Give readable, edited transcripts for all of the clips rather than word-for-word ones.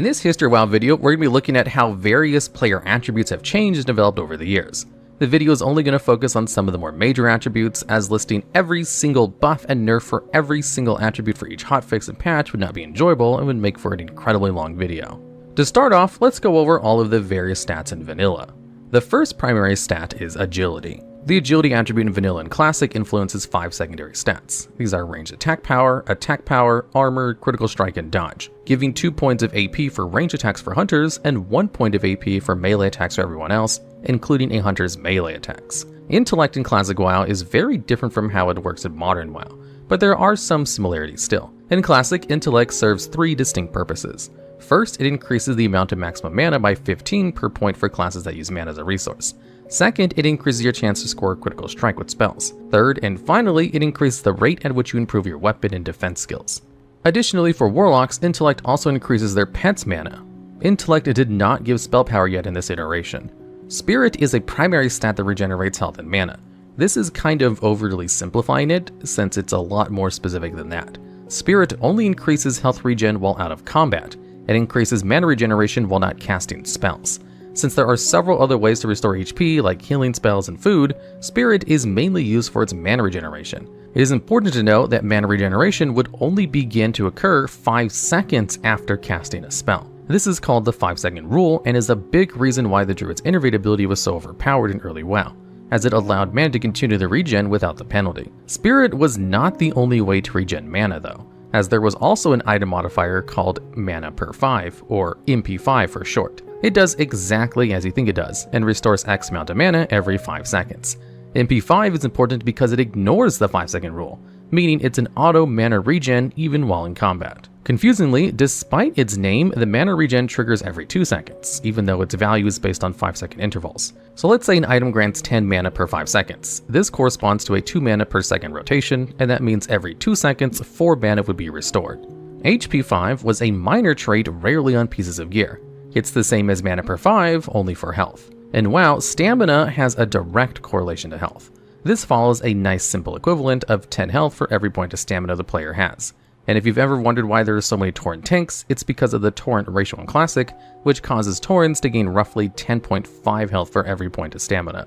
In this History of WoW video, we're going to be looking at how various player attributes have changed and developed over the years. The video is only going to focus on some of the more major attributes, as listing every single buff and nerf for every single attribute for each hotfix and patch would not be enjoyable and would make for an incredibly long video. To start off, let's go over all of the various stats in vanilla. The first primary stat is agility. The agility attribute in vanilla and classic influences 5 secondary stats. These are ranged attack power, armor, critical strike, and dodge, giving 2 points of AP for ranged attacks for hunters and 1 point of AP for melee attacks for everyone else, including a hunter's melee attacks. Intellect in classic WoW is very different from how it works in modern WoW, but there are some similarities still. In classic, intellect serves 3 distinct purposes. First, it increases the amount of maximum mana by 15 per point for classes that use mana as a resource. Second, it increases your chance to score a critical strike with spells. Third, and finally, it increases the rate at which you improve your weapon and defense skills. Additionally, for warlocks, intellect also increases their pet's mana. Intellect did not give spell power yet in this iteration. Spirit is a primary stat that regenerates health and mana. This is kind of overly simplifying it, since it's a lot more specific than that. Spirit only increases health regen while out of combat. It increases mana regeneration while not casting spells. Since there are several other ways to restore HP, like healing spells and food, Spirit is mainly used for its mana regeneration. It is important to note that mana regeneration would only begin to occur 5 seconds after casting a spell. This is called the 5-second rule, and is a big reason why the Druid's Innervate ability was so overpowered in early WoW, as it allowed mana to continue the regen without the penalty. Spirit was not the only way to regen mana though, as there was also an item modifier called mana per 5, or MP5 for short. It does exactly as you think it does, and restores X amount of mana every 5 seconds. MP5 is important because it ignores the 5-second rule, meaning it's an auto mana regen even while in combat. Confusingly, despite its name, the mana regen triggers every 2 seconds, even though its value is based on 5-second intervals. So let's say an item grants 10 mana per 5 seconds. This corresponds to a 2 mana per second rotation, and that means every 2 seconds, 4 mana would be restored. HP5 was a minor trait rarely on pieces of gear. It's the same as mana per 5, only for health. In WoW, stamina has a direct correlation to health. This follows a nice simple equivalent of 10 health for every point of stamina the player has. And if you've ever wondered why there are so many Tauren tanks, it's because of the torrent ratio in Classic, which causes Taurens to gain roughly 10.5 health for every point of stamina.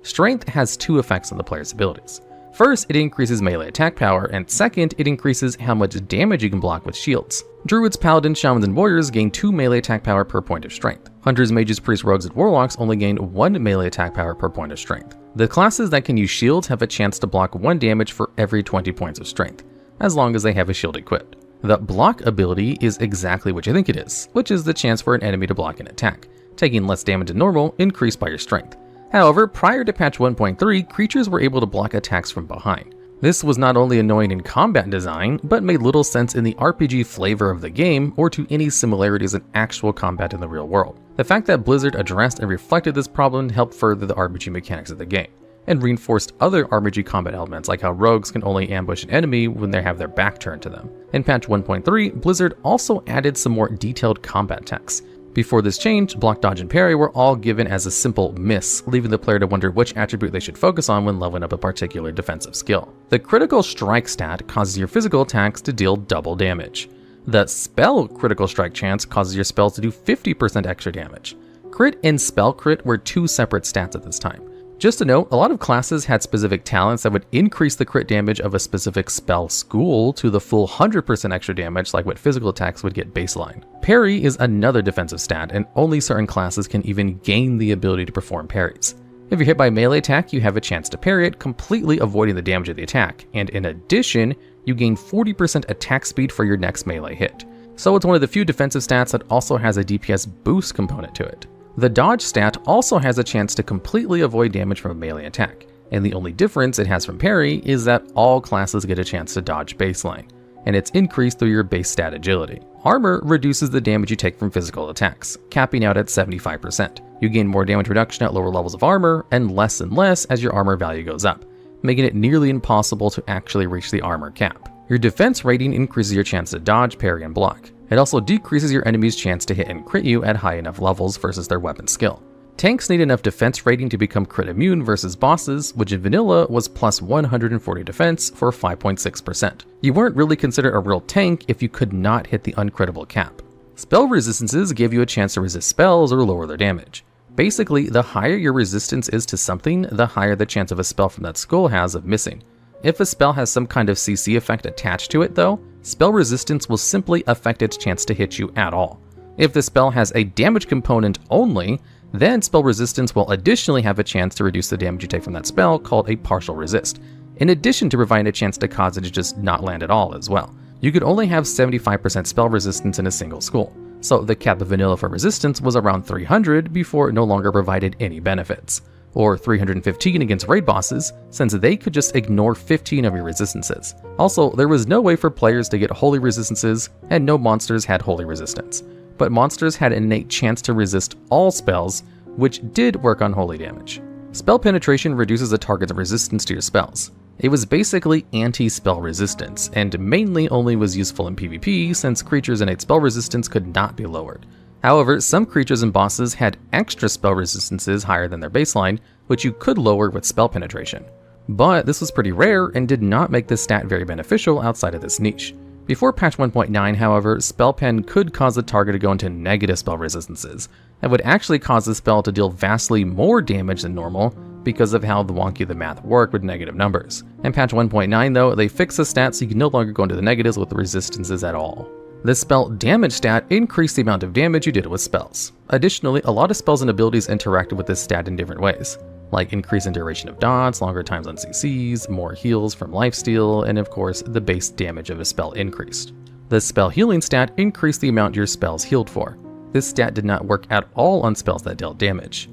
Strength has 2 effects on the player's abilities. First, it increases melee attack power, and second, it increases how much damage you can block with shields. Druids, Paladins, Shamans, and Warriors gain 2 melee attack power per point of strength. Hunters, Mages, Priests, Rogues, and Warlocks only gain 1 melee attack power per point of strength. The classes that can use shields have a chance to block 1 damage for every 20 points of strength, as long as they have a shield equipped. The block ability is exactly what you think it is, which is the chance for an enemy to block an attack, taking less damage than normal, increased by your strength. However, prior to patch 1.3, creatures were able to block attacks from behind. This was not only annoying in combat design, but made little sense in the RPG flavor of the game or to any similarities in actual combat in the real world. The fact that Blizzard addressed and reflected this problem helped further the RPG mechanics of the game, and reinforced other RPG combat elements like how rogues can only ambush an enemy when they have their back turned to them. In patch 1.3, Blizzard also added some more detailed combat text. Before this change, block, dodge, and parry were all given as a simple miss, leaving the player to wonder which attribute they should focus on when leveling up a particular defensive skill. The critical strike stat causes your physical attacks to deal double damage. The spell critical strike chance causes your spells to do 50% extra damage. Crit and spell crit were 2 separate stats at this time. Just to note, a lot of classes had specific talents that would increase the crit damage of a specific spell school to the full 100% extra damage like what physical attacks would get baseline. Parry is another defensive stat, and only certain classes can even gain the ability to perform parries. If you're hit by a melee attack, you have a chance to parry it, completely avoiding the damage of the attack, and in addition, you gain 40% attack speed for your next melee hit. So it's one of the few defensive stats that also has a DPS boost component to it. The dodge stat also has a chance to completely avoid damage from a melee attack, and the only difference it has from parry is that all classes get a chance to dodge baseline, and it's increased through your base stat agility. Armor reduces the damage you take from physical attacks, capping out at 75%. You gain more damage reduction at lower levels of armor, and less as your armor value goes up, making it nearly impossible to actually reach the armor cap. Your defense rating increases your chance to dodge, parry, and block. It also decreases your enemy's chance to hit and crit you at high enough levels versus their weapon skill. Tanks need enough defense rating to become crit immune versus bosses, which in vanilla was plus 140 defense for 5.6%. You weren't really considered a real tank if you could not hit the uncrittable cap. Spell resistances give you a chance to resist spells or lower their damage. Basically, the higher your resistance is to something, the higher the chance of a spell from that school has of missing. If a spell has some kind of CC effect attached to it though, spell resistance will simply affect its chance to hit you at all. If the spell has a damage component only, then spell resistance will additionally have a chance to reduce the damage you take from that spell, called a partial resist, in addition to providing a chance to cause it to just not land at all as well. You could only have 75% spell resistance in a single school, so the cap of vanilla for resistance was around 300 before it no longer provided any benefits, or 315 against raid bosses, since they could just ignore 15 of your resistances. Also, there was no way for players to get holy resistances, and no monsters had holy resistance, but monsters had an innate chance to resist all spells, which did work on holy damage. Spell penetration reduces a target's resistance to your spells. It was basically anti-spell resistance, and mainly only was useful in PvP since creatures' innate spell resistance could not be lowered. However, some creatures and bosses had extra spell resistances higher than their baseline, which you could lower with spell penetration. But this was pretty rare and did not make this stat very beneficial outside of this niche. Before patch 1.9, however, spell pen could cause the target to go into negative spell resistances, and would actually cause the spell to deal vastly more damage than normal because of how wonky the math worked with negative numbers. In patch 1.9 though, they fixed the stat so you can no longer go into the negatives with the resistances at all. This spell damage stat increased the amount of damage you did with spells. Additionally, a lot of spells and abilities interacted with this stat in different ways, like increase in duration of dots, longer times on CCs, more heals from lifesteal, and of course, the base damage of a spell increased. The spell healing stat increased the amount your spells healed for. This stat did not work at all on spells that dealt damage.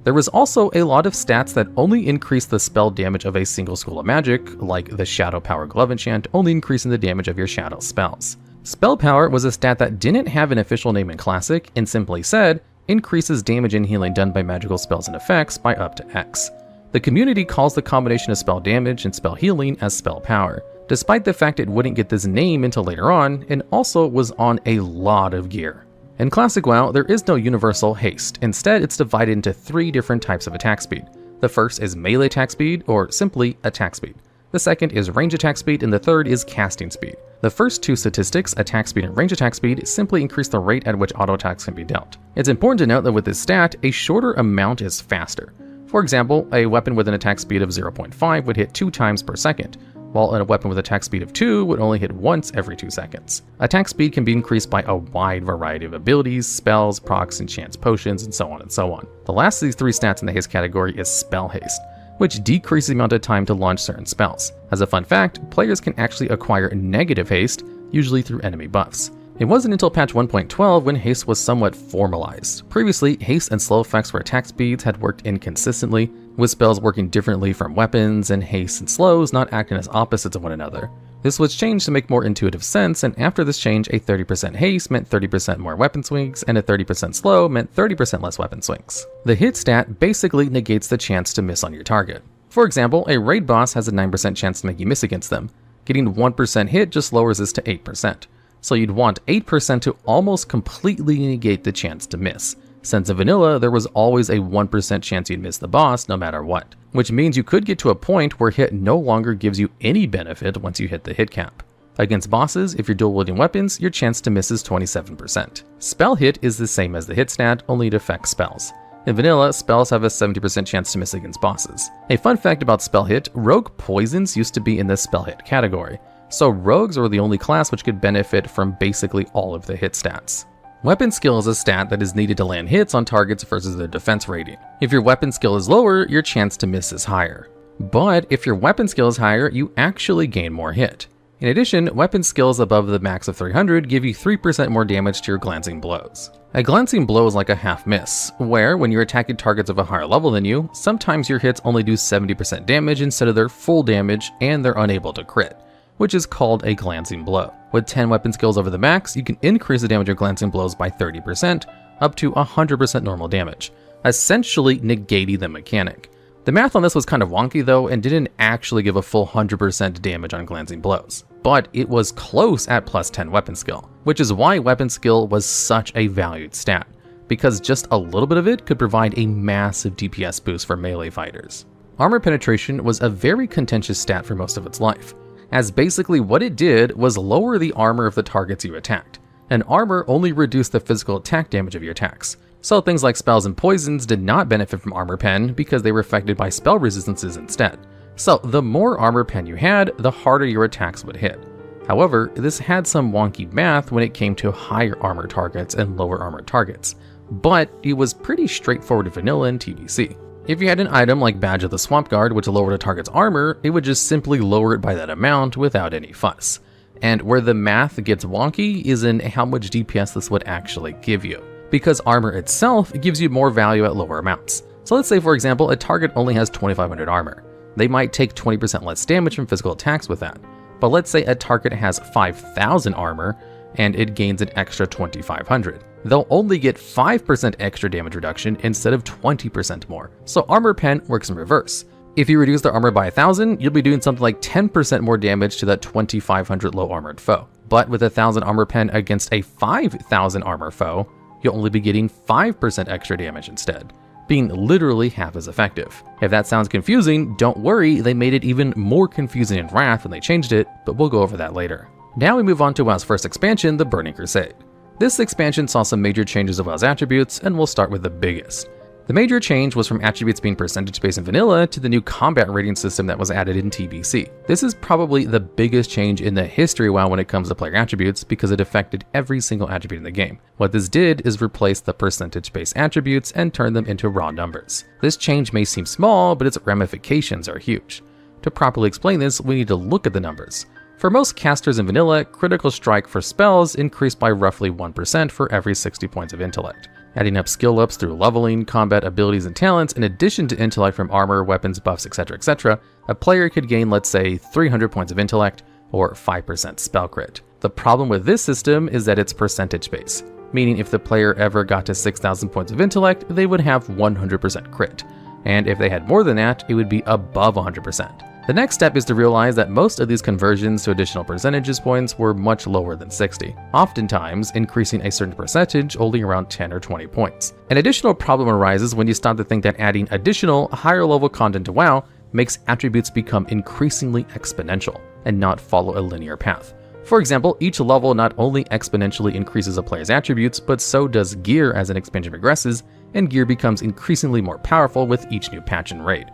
There was also a lot of stats that only increased the spell damage of a single school of magic, like the Shadow Power Glove enchant only increasing the damage of your shadow spells. Spell Power was a stat that didn't have an official name in Classic and simply said, increases damage and healing done by magical spells and effects by up to X. The community calls the combination of spell damage and spell healing as Spell Power, despite the fact it wouldn't get this name until later on, and also was on a lot of gear. In Classic WoW, there is no universal haste. Instead, it's divided into 3 different types of attack speed. The first is melee attack speed, or simply attack speed. The second is range attack speed, and the third is casting speed. The first 2 statistics, attack speed and range attack speed, simply increase the rate at which auto attacks can be dealt. It's important to note that with this stat, a shorter amount is faster. For example, a weapon with an attack speed of 0.5 would hit 2 times per second, while a weapon with attack speed of 2 would only hit once every 2 seconds. Attack speed can be increased by a wide variety of abilities, spells, procs, enchants, potions, and so on and so on. The last of these 3 stats in the haste category is spell haste, which decreases the amount of time to launch certain spells. As a fun fact, players can actually acquire negative haste, usually through enemy buffs. It wasn't until patch 1.12 when haste was somewhat formalized. Previously, haste and slow effects for attack speeds had worked inconsistently, with spells working differently from weapons and haste and slows not acting as opposites of one another. This was changed to make more intuitive sense, and after this change, a 30% haste meant 30% more weapon swings, and a 30% slow meant 30% less weapon swings. The hit stat basically negates the chance to miss on your target. For example, a raid boss has a 9% chance to make you miss against them. Getting 1% hit just lowers this to 8%. So you'd want 8% to almost completely negate the chance to miss. Since in vanilla, there was always a 1% chance you'd miss the boss no matter what, which means you could get to a point where hit no longer gives you any benefit once you hit the hit cap. Against bosses, if you're dual wielding weapons, your chance to miss is 27%. Spell hit is the same as the hit stat, only it affects spells. In vanilla, spells have a 70% chance to miss against bosses. A fun fact about spell hit, rogue poisons used to be in the spell hit category, so rogues were the only class which could benefit from basically all of the hit stats. Weapon skill is a stat that is needed to land hits on targets versus their defense rating. If your weapon skill is lower, your chance to miss is higher. But if your weapon skill is higher, you actually gain more hit. In addition, weapon skills above the max of 300 give you 3% more damage to your glancing blows. A glancing blow is like a half miss, where when you're attacking targets of a higher level than you, sometimes your hits only do 70% damage instead of their full damage and they're unable to crit, which is called a glancing blow. With 10 weapon skills over the max, you can increase the damage of glancing blows by 30%, up to 100% normal damage, essentially negating the mechanic. The math on this was kind of wonky though, and didn't actually give a full 100% damage on glancing blows, but it was close at plus 10 weapon skill, which is why weapon skill was such a valued stat, because just a little bit of it could provide a massive DPS boost for melee fighters. Armor penetration was a very contentious stat for most of its life, as basically what it did was lower the armor of the targets you attacked. and armor only reduced the physical attack damage of your attacks. So things like spells and poisons did not benefit from armor pen because they were affected by spell resistances instead. So the more armor pen you had, the harder your attacks would hit. However, this had some wonky math when it came to higher armor targets and lower armor targets, but it was pretty straightforward in vanilla and TBC. If you had an item like Badge of the Swamp Guard which lowered a target's armor, it would just simply lower it by that amount without any fuss. And where the math gets wonky is in how much DPS this would actually give you, because armor itself gives you more value at lower amounts. So let's say, for example, a target only has 2500 armor. They might take 20% less damage from physical attacks with that. But let's say a target has 5000 armor and it gains an extra 2500. They'll only get 5% extra damage reduction instead of 20% more. So armor pen works in reverse. If you reduce their armor by 1000, you'll be doing something like 10% more damage to that 2500 low armored foe. But with a 1000 armor pen against a 5000 armor foe, you'll only be getting 5% extra damage instead, being literally half as effective. If that sounds confusing, don't worry, they made it even more confusing in Wrath when they changed it, but we'll go over that later. Now we move on to WoW's first expansion, the Burning Crusade. This expansion saw some major changes of WoW's attributes, and we'll start with the biggest. The major change was from attributes being percentage-based in vanilla to the new combat rating system that was added in TBC. This is probably the biggest change in the history of WoW when it comes to player attributes because it affected every single attribute in the game. What this did is replace the percentage-based attributes and turn them into raw numbers. This change may seem small, but its ramifications are huge. To properly explain this, we need to look at the numbers. For most casters in vanilla, critical strike for spells increased by roughly 1% for every 60 points of intellect. Adding up skill ups through leveling, combat abilities, and talents, in addition to intellect from armor, weapons, buffs, etc., a player could gain, let's say, 300 points of intellect, or 5% spell crit. The problem with this system is that it's percentage-based, meaning if the player ever got to 6,000 points of intellect, they would have 100% crit, and if they had more than that, it would be above 100%. The next step is to realize that most of these conversions to additional percentages points were much lower than 60, oftentimes increasing a certain percentage only around 10 or 20 points. An additional problem arises when you start to think that adding additional, higher level content to WoW makes attributes become increasingly exponential and not follow a linear path. For example, each level not only exponentially increases a player's attributes, but so does gear as an expansion progresses, and gear becomes increasingly more powerful with each new patch and raid.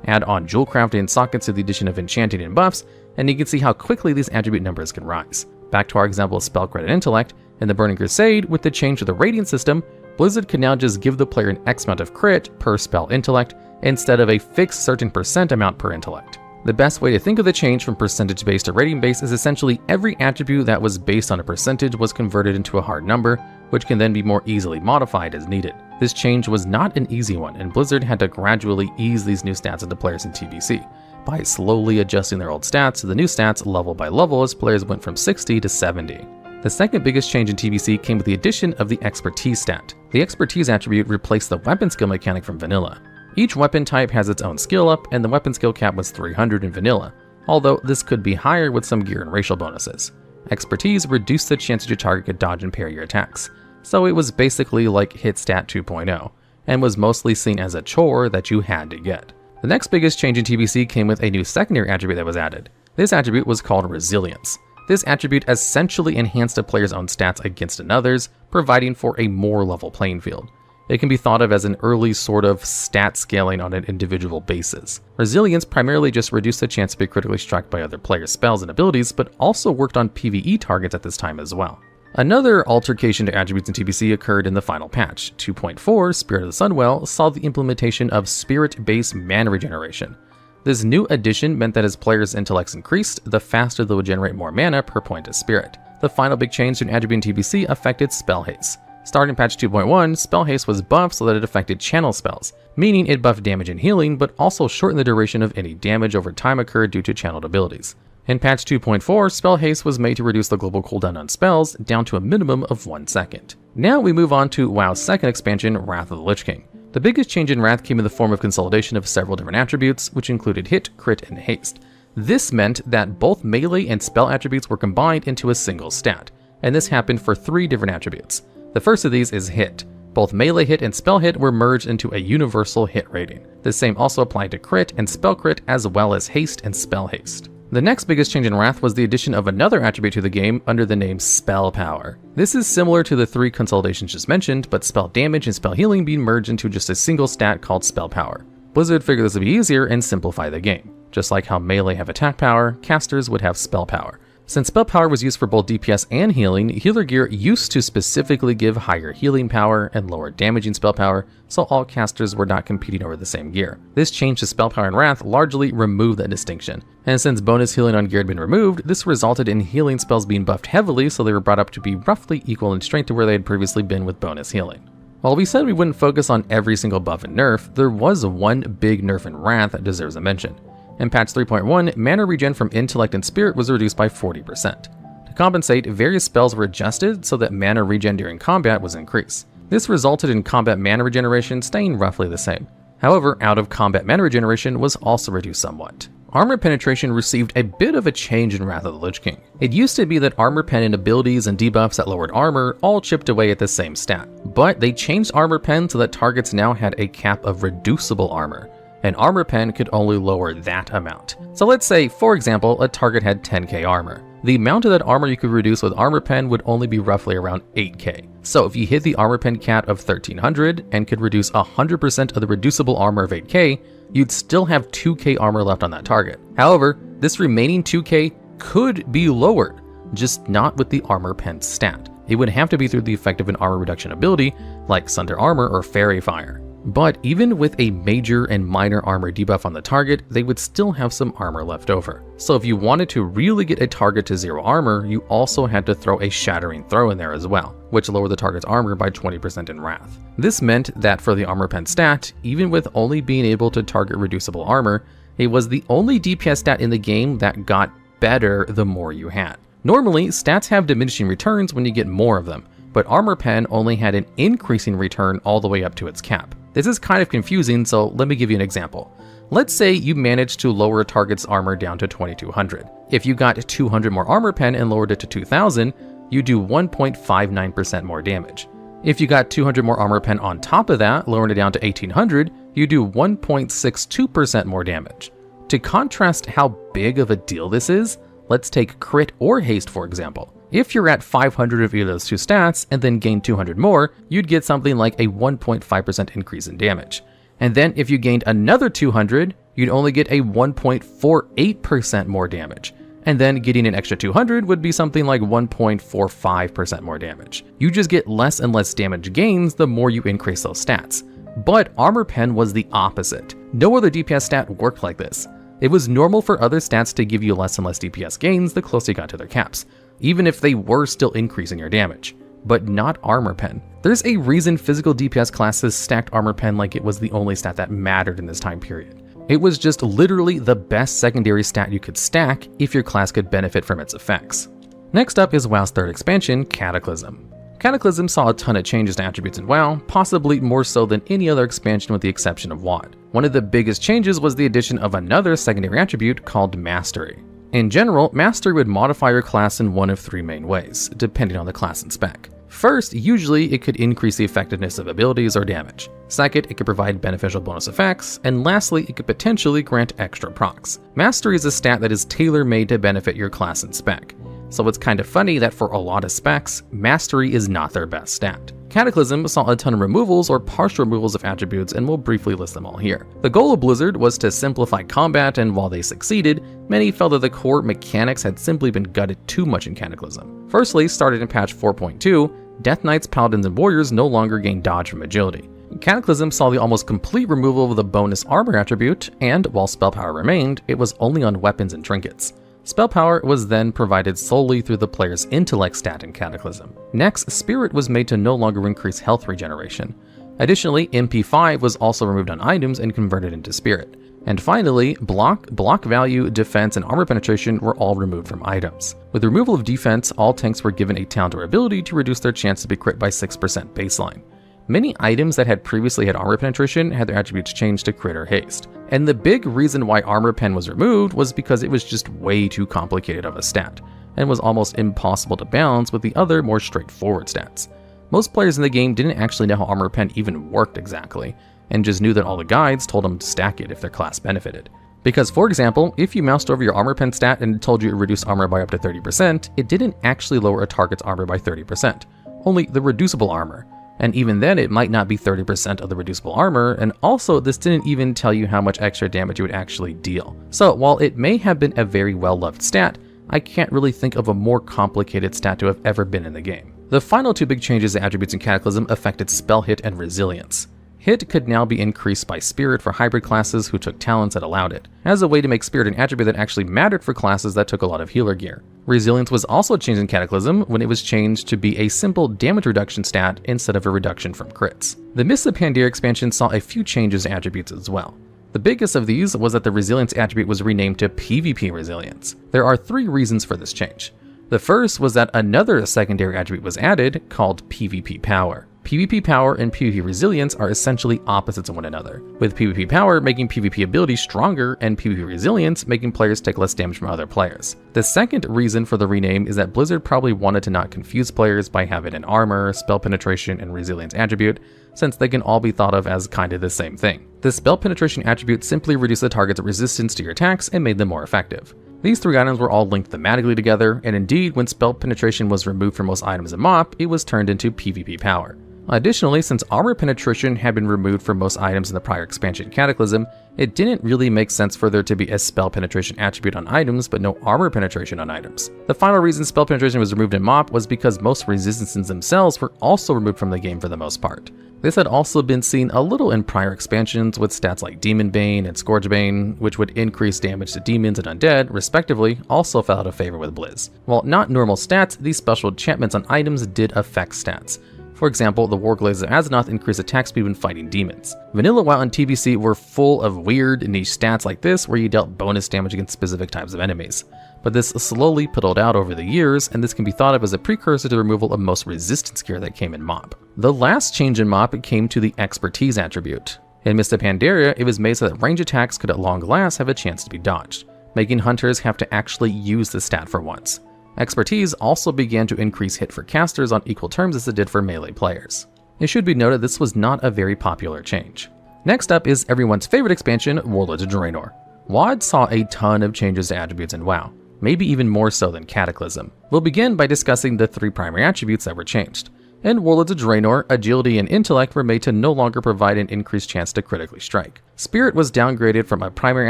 Add on jewel crafting and sockets to the addition of enchanting and buffs, and you can see how quickly these attribute numbers can rise. Back to our example of spell crit and intellect, in the Burning Crusade, with the change to the rating system, Blizzard can now just give the player an X amount of crit per spell intellect, instead of a fixed certain percent amount per intellect. The best way to think of the change from percentage-based to rating-based is essentially every attribute that was based on a percentage was converted into a hard number, which can then be more easily modified as needed. This change was not an easy one, and Blizzard had to gradually ease these new stats into players in TBC, by slowly adjusting their old stats to the new stats level by level as players went from 60 to 70. The second biggest change in TBC came with the addition of the expertise stat. The expertise attribute replaced the weapon skill mechanic from vanilla. Each weapon type has its own skill up, and the weapon skill cap was 300 in vanilla, although this could be higher with some gear and racial bonuses. Expertise reduced the chance that your target could dodge and parry your attacks, so it was basically like hit stat 2.0, and was mostly seen as a chore that you had to get. The next biggest change in TBC came with a new secondary attribute that was added. This attribute was called Resilience. This attribute essentially enhanced a player's own stats against another's, providing for a more level playing field. It can be thought of as an early sort of stat scaling on an individual basis. Resilience primarily just reduced the chance to be critically struck by other players' spells and abilities, but also worked on PvE targets at this time as well. Another altercation to attributes in TBC occurred in the final patch. 2.4, Spirit of the Sunwell, saw the implementation of spirit-based mana regeneration. This new addition meant that as players' intellects increased, the faster they would generate more mana per point of spirit. The final big change to an attribute in TBC affected Spell Haste. Starting patch 2.1, Spell Haste was buffed so that it affected channel spells, meaning it buffed damage and healing, but also shortened the duration of any damage over time occurred due to channeled abilities. In patch 2.4, Spell Haste was made to reduce the global cooldown on spells down to a minimum of 1 second. Now we move on to WoW's second expansion, Wrath of the Lich King. The biggest change in Wrath came in the form of consolidation of several different attributes, which included hit, crit, and haste. This meant that both melee and spell attributes were combined into a single stat, and this happened for 3 different attributes. The first of these is hit. Both melee hit and spell hit were merged into a universal hit rating. The same also applied to crit and spell crit, as well as haste and spell haste. The next biggest change in Wrath was the addition of another attribute to the game under the name Spell Power. This is similar to the 3 consolidations just mentioned, but spell damage and spell healing being merged into just a single stat called Spell Power. Blizzard figured this would be easier and simplify the game. Just like how melee have attack power, casters would have spell power. Since spell power was used for both DPS and healing, healer gear used to specifically give higher healing power and lower damaging spell power, so all casters were not competing over the same gear. This change to spell power in Wrath largely removed that distinction, and since bonus healing on gear had been removed, this resulted in healing spells being buffed heavily, so they were brought up to be roughly equal in strength to where they had previously been with bonus healing. While we said we wouldn't focus on every single buff and nerf, there was one big nerf in Wrath that deserves a mention. In patch 3.1, mana regen from Intellect and Spirit was reduced by 40%. To compensate, various spells were adjusted so that mana regen during combat was increased. This resulted in combat mana regeneration staying roughly the same. However, out of combat mana regeneration was also reduced somewhat. Armor penetration received a bit of a change in Wrath of the Lich King. It used to be that armor pen and abilities and debuffs that lowered armor all chipped away at the same stat, but they changed armor pen so that targets now had a cap of reducible armor. An armor pen could only lower that amount. So let's say, for example, a target had 10k armor. The amount of that armor you could reduce with armor pen would only be roughly around 8k. So if you hit the armor pen cap of 1300 and could reduce 100% of the reducible armor of 8k, you'd still have 2k armor left on that target. However, this remaining 2k could be lowered, just not with the armor pen stat. It would have to be through the effect of an armor reduction ability, like Sunder Armor or Fairy Fire. But even with a major and minor armor debuff on the target, they would still have some armor left over. So if you wanted to really get a target to 0 armor, you also had to throw a Shattering Throw in there as well, which lowered the target's armor by 20% in Wrath. This meant that for the armor pen stat, even with only being able to target reducible armor, it was the only DPS stat in the game that got better the more you had. Normally, stats have diminishing returns when you get more of them, but armor pen only had an increasing return all the way up to its cap. This is kind of confusing, so let me give you an example. Let's say you managed to lower a target's armor down to 2200. If you got 200 more armor pen and lowered it to 2000, you do 1.59% more damage. If you got 200 more armor pen on top of that, lowering it down to 1800, you do 1.62% more damage. To contrast how big of a deal this is, let's take crit or haste for example. If you're at 500 of either of those two stats and then gain 200 more, you'd get something like a 1.5% increase in damage. And then if you gained another 200, you'd only get a 1.48% more damage. And then getting an extra 200 would be something like 1.45% more damage. You just get less and less damage gains the more you increase those stats. But armor pen was the opposite. No other DPS stat worked like this. It was normal for other stats to give you less and less DPS gains the closer you got to their caps, even if they were still increasing your damage, but not armor pen. There's a reason physical DPS classes stacked armor pen like it was the only stat that mattered in this time period. It was just literally the best secondary stat you could stack if your class could benefit from its effects. Next up is WoW's third expansion, Cataclysm. Cataclysm saw a ton of changes to attributes in WoW, possibly more so than any other expansion with the exception of WoD. One of the biggest changes was the addition of another secondary attribute called Mastery. In general, Mastery would modify your class in one of 3 main ways, depending on the class and spec. First, usually it could increase the effectiveness of abilities or damage. Second, it could provide beneficial bonus effects. And lastly, it could potentially grant extra procs. Mastery is a stat that is tailor-made to benefit your class and spec. So it's kind of funny that for a lot of specs, Mastery is not their best stat. Cataclysm saw a ton of removals or partial removals of attributes, and we'll briefly list them all here. The goal of Blizzard was to simplify combat, and while they succeeded, many felt that the core mechanics had simply been gutted too much in Cataclysm. Firstly, started in patch 4.2, Death Knights, Paladins, and Warriors no longer gained dodge from agility. Cataclysm saw the almost complete removal of the bonus armor attribute, and while spell power remained, it was only on weapons and trinkets. Spell power was then provided solely through the player's intellect stat in Cataclysm. Next, Spirit was made to no longer increase health regeneration. Additionally, MP5 was also removed on items and converted into Spirit. And finally, block value, defense, and armor penetration were all removed from items. With the removal of defense, all tanks were given a talent or ability to reduce their chance to be crit by 6% baseline. Many items that had previously had armor penetration had their attributes changed to crit or haste. And the big reason why armor pen was removed was because it was just way too complicated of a stat, and was almost impossible to balance with the other more straightforward stats. Most players in the game didn't actually know how armor pen even worked exactly, and just knew that all the guides told them to stack it if their class benefited. Because, for example, if you moused over your armor pen stat and it told you it reduced armor by up to 30%, it didn't actually lower a target's armor by 30%, only the reducible armor. And even then, it might not be 30% of the reducible armor, and also this didn't even tell you how much extra damage you would actually deal. So while it may have been a very well-loved stat, I can't really think of a more complicated stat to have ever been in the game. The final two big changes to attributes in Cataclysm affected spell hit and resilience. Hit could now be increased by Spirit for hybrid classes who took talents that allowed it, as a way to make Spirit an attribute that actually mattered for classes that took a lot of healer gear. Resilience was also changed in Cataclysm when it was changed to be a simple damage reduction stat instead of a reduction from crits. The Mists of Pandaria expansion saw a few changes to attributes as well. The biggest of these was that the Resilience attribute was renamed to PvP Resilience. There are 3 reasons for this change. The first was that another secondary attribute was added called PvP Power. PvP Power and PvP Resilience are essentially opposites of one another, with PvP Power making PvP abilities stronger and PvP Resilience making players take less damage from other players. The second reason for the rename is that Blizzard probably wanted to not confuse players by having an armor, spell penetration, and resilience attribute, since they can all be thought of as kinda the same thing. The spell penetration attribute simply reduced the target's resistance to your attacks and made them more effective. These 3 items were all linked thematically together, and indeed, when spell penetration was removed from most items in MoP, it was turned into PvP Power. Additionally, since armor penetration had been removed from most items in the prior expansion Cataclysm, it didn't really make sense for there to be a spell penetration attribute on items but no armor penetration on items. The final reason spell penetration was removed in MoP was because most resistances themselves were also removed from the game for the most part. This had also been seen a little in prior expansions with stats like Demon Bane and Scourge Bane, which would increase damage to demons and undead, respectively, also fell out of favor with Blizz. While not normal stats, these special enchantments on items did affect stats. For example, the Warglaives of Azeroth increase attack speed when fighting demons. Vanilla WoW and TBC were full of weird niche stats like this where you dealt bonus damage against specific types of enemies. But this slowly piddled out over the years, and this can be thought of as a precursor to the removal of most resistance gear that came in MoP. The last change in MoP came to the Expertise attribute. In Mists of Pandaria, it was made so that range attacks could at long last have a chance to be dodged, making hunters have to actually use the stat for once. Expertise also began to increase hit for casters on equal terms as it did for melee players. It should be noted this was not a very popular change. Next up is everyone's favorite expansion, Warlords of Draenor. WoD saw a ton of changes to attributes in WoW, maybe even more so than Cataclysm. We'll begin by discussing the 3 primary attributes that were changed. In Warlords of Draenor, Agility and Intellect were made to no longer provide an increased chance to critically strike. Spirit was downgraded from a primary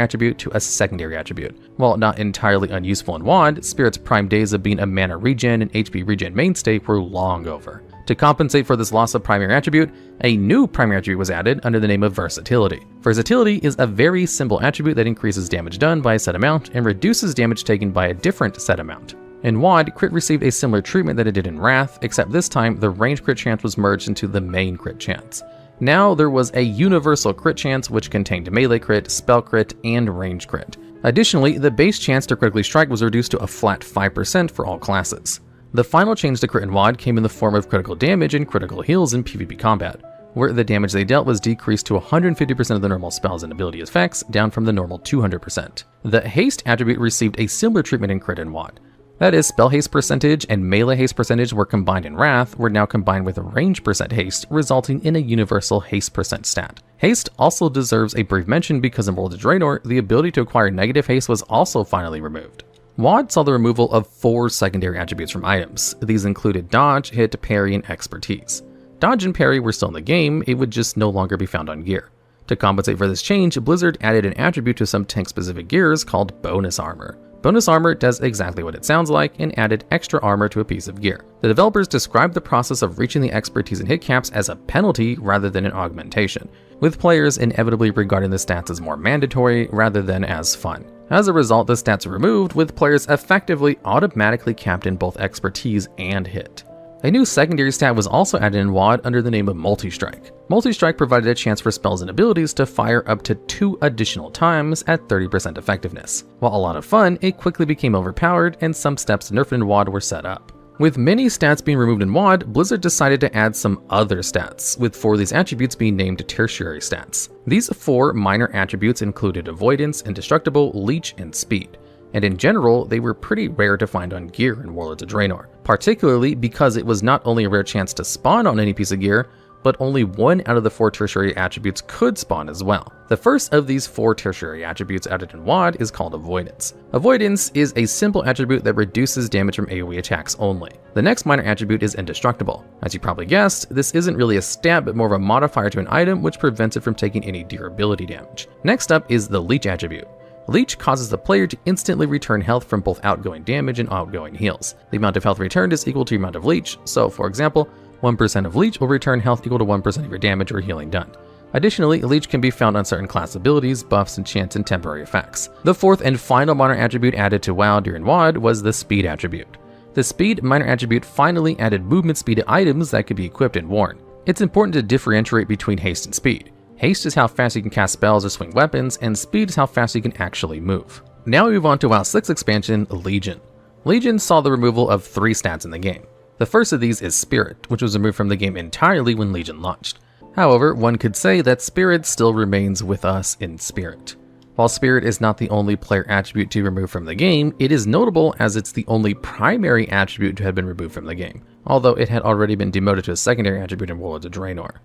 attribute to a secondary attribute. While not entirely unuseful in WoD, Spirit's prime days of being a mana regen and HP regen mainstay were long over. To compensate for this loss of primary attribute, a new primary attribute was added under the name of Versatility. Versatility is a very simple attribute that increases damage done by a set amount and reduces damage taken by a different set amount. In WoD, crit received a similar treatment that it did in Wrath, except this time the range crit chance was merged into the main crit chance. Now there was a universal crit chance which contained melee crit, spell crit, and range crit. Additionally, the base chance to critically strike was reduced to a flat 5% for all classes. The final change to crit in WoD came in the form of critical damage and critical heals in PvP combat, where the damage they dealt was decreased to 150% of the normal spells and ability effects, down from the normal 200%. The Haste attribute received a similar treatment in crit in WoD. That is, spell haste percentage and melee haste percentage were combined in Wrath, were now combined with range percent haste, resulting in a universal haste percent stat. Haste also deserves a brief mention because in World of Draenor, the ability to acquire negative haste was also finally removed. WoD saw the removal of 4 secondary attributes from items. These included Dodge, Hit, Parry, and Expertise. Dodge and Parry were still in the game, it would just no longer be found on gear. To compensate for this change, Blizzard added an attribute to some tank-specific gears called Bonus Armor. Bonus Armor does exactly what it sounds like and added extra armor to a piece of gear. The developers described the process of reaching the expertise and hit caps as a penalty rather than an augmentation, with players inevitably regarding the stats as more mandatory rather than as fun. As a result, the stats were removed, with players effectively automatically capped in both expertise and hit. A new secondary stat was also added in WoD under the name of Multistrike. Multistrike provided a chance for spells and abilities to fire up to 2 additional times at 30% effectiveness. While a lot of fun, it quickly became overpowered and some steps nerfed in WoD were set up. With many stats being removed in WoD, Blizzard decided to add some other stats, with 4 of these attributes being named tertiary stats. These 4 minor attributes included Avoidance, Indestructible, Leech, and Speed. And in general, they were pretty rare to find on gear in Warlords of Draenor, particularly because it was not only a rare chance to spawn on any piece of gear, but only one out of the 4 tertiary attributes could spawn as well. The first of these 4 tertiary attributes added in WoD is called Avoidance. Avoidance is a simple attribute that reduces damage from AoE attacks only. The next minor attribute is Indestructible. As you probably guessed, this isn't really a stat but more of a modifier to an item which prevents it from taking any durability damage. Next up is the Leech attribute. Leech causes the player to instantly return health from both outgoing damage and outgoing heals. The amount of health returned is equal to the amount of Leech, so for example, 1% of Leech will return health equal to 1% of your damage or healing done. Additionally, Leech can be found on certain class abilities, buffs, enchants, and temporary effects. The fourth and final minor attribute added to WoW during WoD was the Speed attribute. The Speed minor attribute finally added movement speed to items that could be equipped and worn. It's important to differentiate between Haste and Speed. Haste is how fast you can cast spells or swing weapons, and Speed is how fast you can actually move. Now we move on to WoW 6 expansion, Legion. Legion saw the removal of 3 stats in the game. The first of these is Spirit, which was removed from the game entirely when Legion launched. However, one could say that Spirit still remains with us in spirit. While Spirit is not the only player attribute to be removed from the game, it is notable as it's the only primary attribute to have been removed from the game, although it had already been demoted to a secondary attribute in Warlords of Draenor.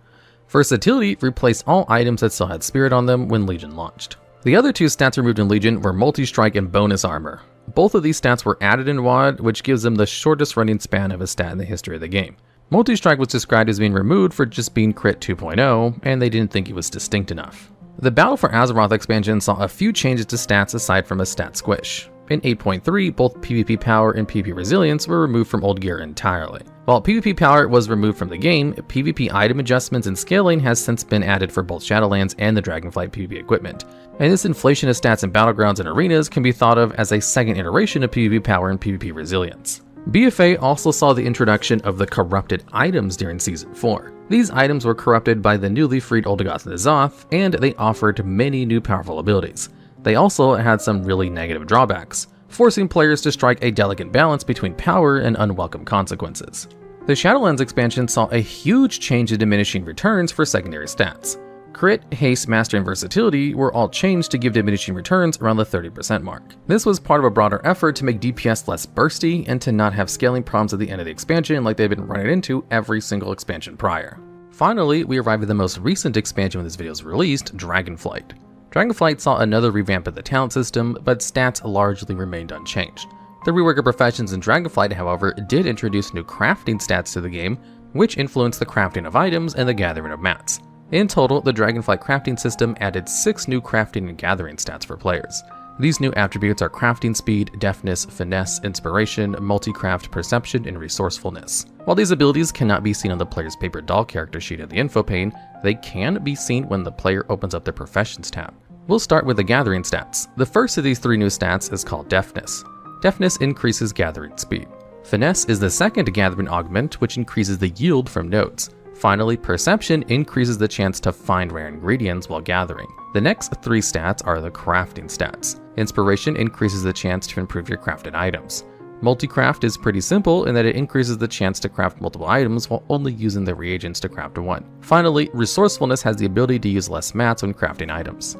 Versatility replaced all items that still had Spirit on them when Legion launched. The other 2 stats removed in Legion were Multistrike and Bonus Armor. Both of these stats were added in WoD, which gives them the shortest running span of a stat in the history of the game. Multistrike was described as being removed for just being Crit 2.0, and they didn't think it was distinct enough. The Battle for Azeroth expansion saw a few changes to stats aside from a stat squish. In 8.3, both PvP power and PvP resilience were removed from old gear entirely. While PvP power was removed from the game, PvP item adjustments and scaling has since been added for both Shadowlands and the Dragonflight PvP equipment. And this inflation of stats in battlegrounds and arenas can be thought of as a second iteration of PvP power and PvP resilience. BFA also saw the introduction of the corrupted items during Season 4. These items were corrupted by the newly freed Oldegoth and Azoth, and they offered many new powerful abilities. They also had some really negative drawbacks, forcing players to strike a delicate balance between power and unwelcome consequences. The Shadowlands expansion saw a huge change in diminishing returns for secondary stats. Crit, Haste, Mastery, and Versatility were all changed to give diminishing returns around the 30% mark. This was part of a broader effort to make DPS less bursty and to not have scaling problems at the end of the expansion like they've been running into every single expansion prior. Finally, we arrive at the most recent expansion when this video is released, Dragonflight. Dragonflight saw another revamp of the talent system, but stats largely remained unchanged. The rework of professions in Dragonflight, however, did introduce new crafting stats to the game, which influenced the crafting of items and the gathering of mats. In total, the Dragonflight crafting system added 6 new crafting and gathering stats for players. These new attributes are crafting speed, deftness, finesse, inspiration, multi-craft, perception, and resourcefulness. While these abilities cannot be seen on the player's paper doll character sheet in the info pane, they can be seen when the player opens up their professions tab. We'll start with the gathering stats. The first of these 3 new stats is called Deftness. Deftness increases gathering speed. Finesse is the second gathering augment, which increases the yield from nodes. Finally, Perception increases the chance to find rare ingredients while gathering. The next 3 stats are the crafting stats. Inspiration increases the chance to improve your crafted items. Multi-craft is pretty simple in that it increases the chance to craft multiple items while only using the reagents to craft one. Finally, Resourcefulness has the ability to use less mats when crafting items.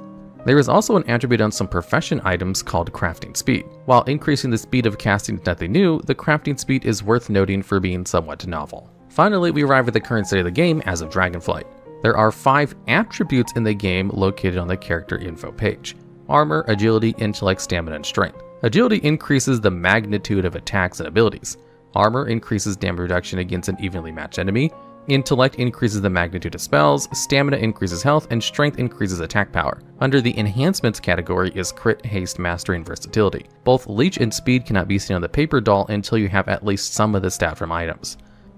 There is also an attribute on some profession items called Crafting Speed. While increasing the speed of casting is nothing new, the crafting speed is worth noting for being somewhat novel. Finally, we arrive at the current state of the game as of Dragonflight. There are 5 attributes in the game located on the character info page: Armor, Agility, Intellect, Stamina, and Strength. Agility increases the magnitude of attacks and abilities. Armor increases damage reduction against an evenly matched enemy. Intellect increases the magnitude of spells, Stamina increases health, and Strength increases attack power. Under the Enhancements category is Crit, Haste, Mastery, and Versatility. Both Leech and Speed cannot be seen on the paper doll until you have at least some of the stat from items.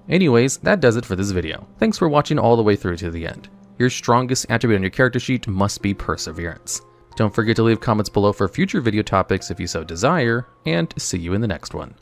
Anyways, that does it for this video. Thanks for watching all the way through to the end. Your strongest attribute on your character sheet must be Perseverance. Don't forget to leave comments below for future video topics if you so desire, and see you in the next one.